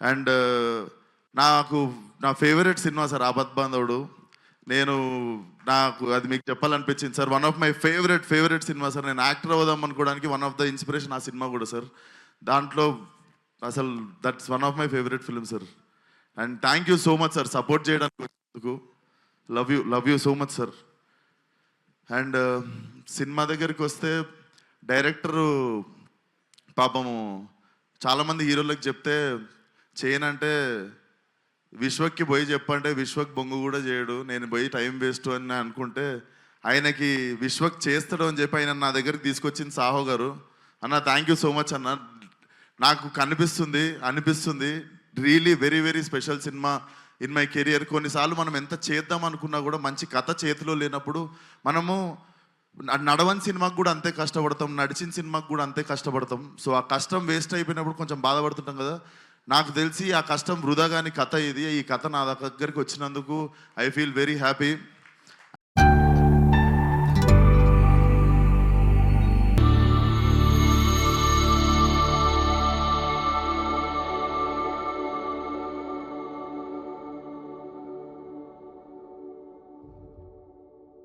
And నాకు నా favourite cinema sir ఆపద్ బాంధవుడు. నాకు అది మీకు చెప్పాలనిపించింది sir. One of my favourite cinema sir. నేను యాక్టర్ అవుదాం అనుకోవడానికి వన్ ఆఫ్ ద ఇన్స్పిరేషన్ ఆ సినిమా కూడా సార్. దాంట్లో అసలు that's one of my favourite film sir. And thank you so much sir support చేయడానికి వచ్చినందుకు. Love you so much sir. And cinema దగ్గరికి వస్తే డైరెక్టరు పాపము చాలామంది హీరోలకు చెప్తే చేయనంటే విశ్వక్కి పోయి చెప్పంటే విశ్వక్ బొంగు కూడా చేయడు. నేను పోయి టైం వేస్ట్ అని అనుకుంటే ఆయనకి విశ్వక్ చేస్తాడు అని చెప్పి ఆయన నా దగ్గరికి తీసుకొచ్చింది సాహో గారు. అన్న థ్యాంక్ యూ సో మచ్ అన్న. నాకు అనిపిస్తుంది really very special cinema in my career. కొన్నిసార్లు మనం ఎంత చేద్దాం అనుకున్నా కూడా మంచి కథ చేతిలో లేనప్పుడు మనము నడవని సినిమాకు కూడా అంతే కష్టపడతాం, నడిచిన సినిమాకు కూడా అంతే కష్టపడతాం. సో ఆ కష్టం వేస్ట్ అయిపోయినప్పుడు కొంచెం బాధపడుతుంటాం కదా. నాకు తెలిసి ఆ కష్టం వృధా కాని కథ ఇది. ఈ కథ నా దగ్గరికి వచ్చినందుకు ఐ ఫీల్ వెరీ హ్యాపీ.